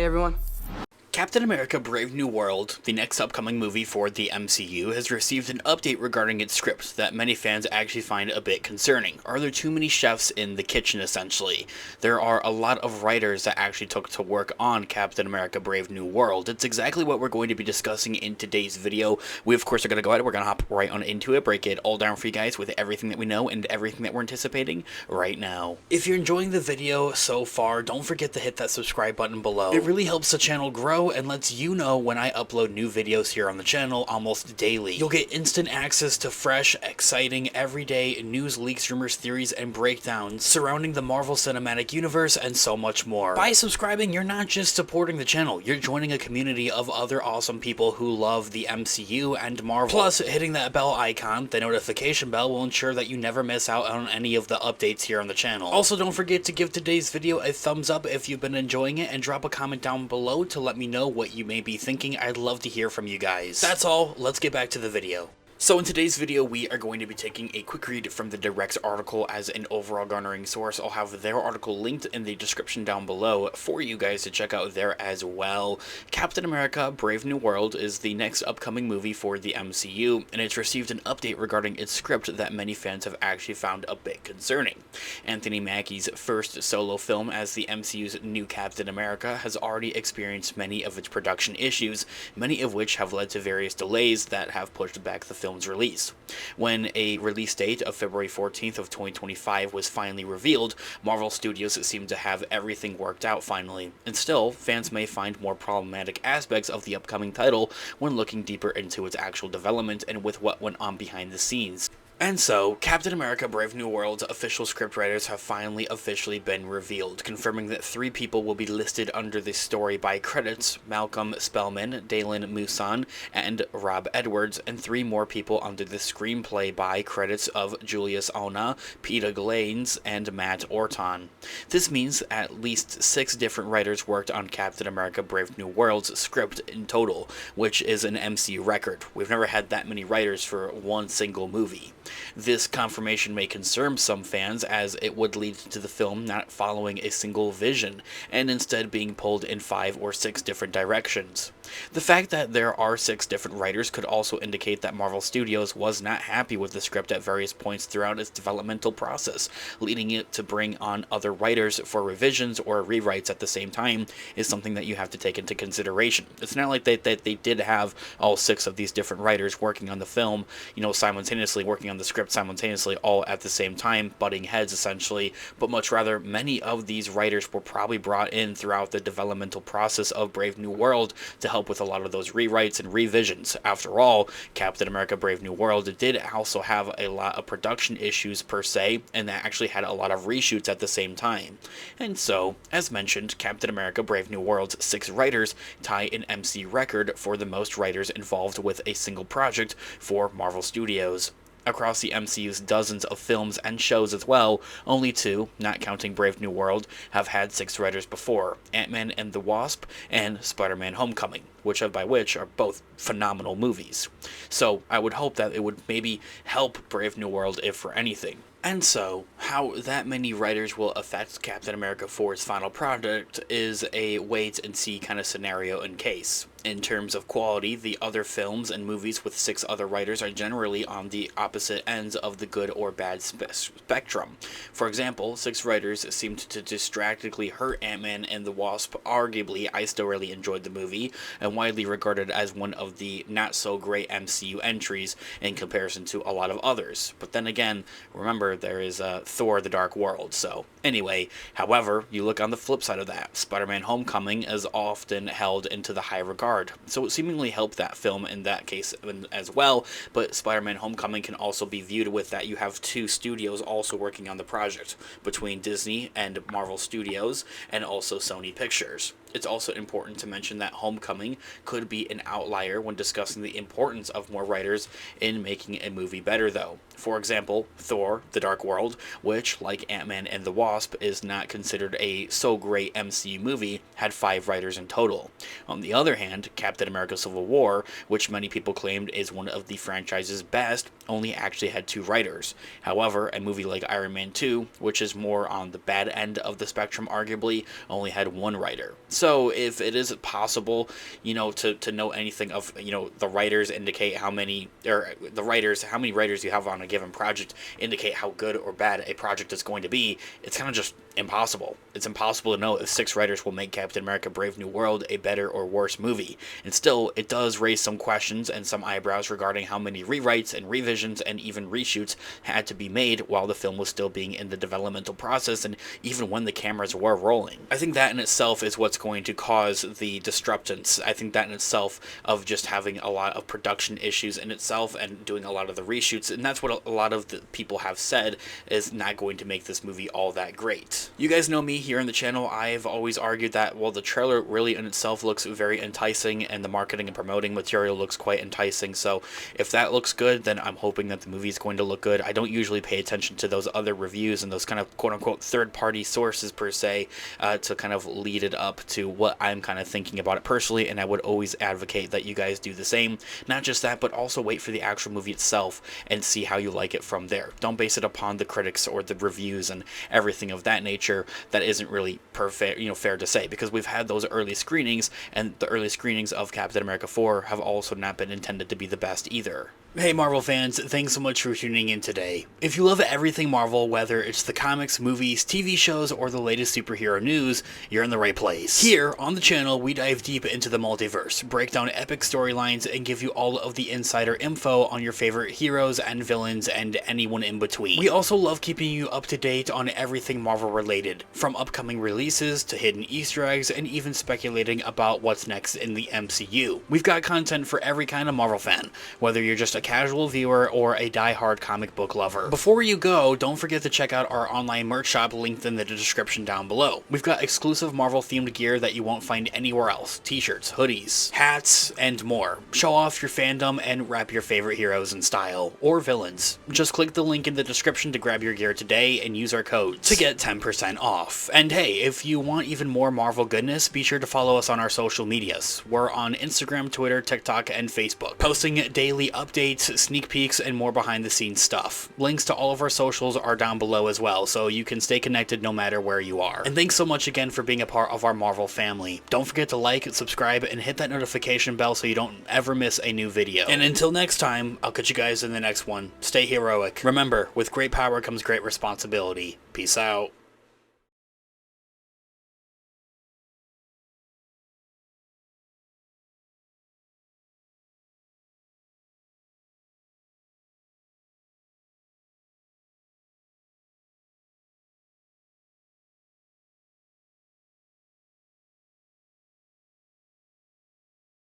everyone. Captain America Brave New World, the next upcoming movie for the MCU, has received an update regarding its script that many fans actually find a bit concerning. Are there too many chefs in the kitchen, essentially? There are a lot of writers that actually took to work on Captain America Brave New World. It's exactly what we're going to be discussing in today's video. We, of course, are going to go ahead, we're going to hop right on into it, break it all down for you guys with everything that we know and everything that we're anticipating right now. If you're enjoying the video so far, don't forget to hit that subscribe button below. It really helps the channel grow and lets you know when I upload new videos here on the channel almost daily. You'll get instant access to fresh, exciting, everyday news, leaks, rumors, theories, and breakdowns surrounding the Marvel Cinematic Universe and so much more. By subscribing, you're not just supporting the channel, you're joining a community of other awesome people who love the MCU and Marvel. Plus, hitting that bell icon, the notification bell, will ensure that you never miss out on any of the updates here on the channel. Also, don't forget to give today's video a thumbs up if you've been enjoying it, and drop a comment down below to let me know what you may be thinking. I'd love to hear from you guys. That's all, let's get back to the video. So in today's video, we are going to be taking a quick read from the Direct's article as an overall garnering source. I'll have their article linked in the description down below for you guys to check out there as well. Captain America Brave New World is the next upcoming movie for the MCU, and it's received an update regarding its script that many fans have actually found a bit concerning. Anthony Mackie's first solo film as the MCU's new Captain America has already experienced many of its production issues, many of which have led to various delays that have pushed back the film's release. When a release date of February 14th of 2025 was finally revealed, Marvel Studios seemed to have everything worked out finally, and still, fans may find more problematic aspects of the upcoming title when looking deeper into its actual development and with what went on behind the scenes. And so, Captain America Brave New World's official scriptwriters have finally officially been revealed, confirming that 3 people will be listed under the story by credits: Malcolm Spellman, Dalen Musan, and Rob Edwards, and 3 more people under the screenplay by credits of Julius Ona, Peter Glaines, and Matt Orton. This means at least 6 different writers worked on Captain America Brave New World's script in total, which is an MCU record. We've never had that many writers for one single movie. This confirmation may concern some fans, as it would lead to the film not following a single vision, and instead being pulled in 5 or 6 different directions. The fact that there are 6 different writers could also indicate that Marvel Studios was not happy with the script at various points throughout its developmental process, leading it to bring on other writers for revisions or rewrites at the same time is something that you have to take into consideration. It's not like they did have all 6 of these different writers working on the film, simultaneously working on the script simultaneously, all at the same time, butting heads essentially, but much rather many of these writers were probably brought in throughout the developmental process of Brave New World to help with a lot of those rewrites and revisions. After all, Captain America Brave New World did also have a lot of production issues per se, and that actually had a lot of reshoots at the same time. And so, as mentioned, Captain America Brave New World's 6 writers tie an MC record for the most writers involved with a single project for Marvel Studios. Across the MCU's dozens of films and shows as well, only 2, not counting Brave New World, have had 6 writers before: Ant-Man and the Wasp and Spider-Man Homecoming, which are both phenomenal movies. So I would hope that it would maybe help Brave New World, if for anything. And so, how that many writers will affect Captain America 4's final product is a wait-and-see kind of scenario and case. In terms of quality, the other films and movies with 6 other writers are generally on the opposite ends of the good or bad spectrum. For example, 6 writers seemed to distractingly hurt Ant-Man and the Wasp. Arguably, I still really enjoyed the movie, and widely regarded as one of the not-so-great MCU entries in comparison to a lot of others. But then again, remember, there is Thor: The Dark World. So anyway, however, you look on the flip side of that, Spider-Man Homecoming is often held into the high regard, so it seemingly helped that film in that case as well. But Spider-Man Homecoming can also be viewed with that you have 2 studios also working on the project, between Disney and Marvel Studios, and also Sony Pictures. It's also important to mention that Homecoming could be an outlier when discussing the importance of more writers in making a movie better, though. For example, Thor: The Dark World, which, like Ant-Man and the Wasp, is not considered a so great MCU movie, had 5 writers in total. On the other hand, hand, Captain America Civil War, which many people claimed is one of the franchise's best, only actually had 2 writers. However, a movie like Iron Man 2, which is more on the bad end of the spectrum arguably, only had 1 writer. So if it is possible, to know anything of, the writers indicate how many writers you have on a given project indicate how good or bad a project is going to be, it's kind of just impossible. It's impossible to know if 6 writers will make Captain America Brave New World a better or worse movie. And still, it does raise some questions and some eyebrows regarding how many rewrites and revisions and even reshoots had to be made while the film was still being in the developmental process and even when the cameras were rolling. I think that in itself is what's going to cause the disruptance. I think that in itself of just having a lot of production issues in itself and doing a lot of the reshoots, and that's what a lot of the people have said is not going to make this movie all that great. You guys know me here on the channel. I've always argued that, well, the trailer really in itself looks very enticing and the marketing and promoting material looks quite enticing, so if that looks good, then I'm hoping that the movie is going to look good. I don't usually pay attention to those other reviews and those kind of quote-unquote third-party sources per se to kind of lead it up to what I'm kind of thinking about it personally, and I would always advocate that you guys do the same. Not just that, but also wait for the actual movie itself and see how you like it from there. Don't base it upon the critics or the reviews and everything of that nature. That isn't really perfect, fair to say, because we've had those early screenings, and the early screenings of Captain America 4 have also not been intended to be the best either. Hey Marvel fans, thanks so much for tuning in today. If you love everything Marvel, whether it's the comics, movies, TV shows, or the latest superhero news, you're in the right place. Here on the channel, we dive deep into the multiverse, break down epic storylines, and give you all of the insider info on your favorite heroes and villains and anyone in between. We also love keeping you up to date on everything Marvel related, from upcoming releases to hidden Easter eggs and even speculating about what's next in the MCU. We've got content for every kind of Marvel fan, whether you're just a casual viewer or a die-hard comic book lover. Before you go, don't forget to check out our online merch shop linked in the description down below. We've got exclusive Marvel themed gear that you won't find anywhere else. T-shirts, hoodies, hats, and more. Show off your fandom and wrap your favorite heroes in style, or villains. Just click the link in the description to grab your gear today and use our code to get 10% off. And hey, if you want even more Marvel goodness, be sure to follow us on our social medias. We're on Instagram, Twitter, TikTok, and Facebook, posting daily updates, sneak peeks, and more behind the scenes stuff. Links to all of our socials are down below as well, so you can stay connected no matter where you are. And thanks so much again for being a part of our Marvel family. Don't forget to like, subscribe, and hit that notification bell so you don't ever miss a new video. And until next time, I'll catch you guys in the next one. Stay heroic. Remember, with great power comes great responsibility. Peace out.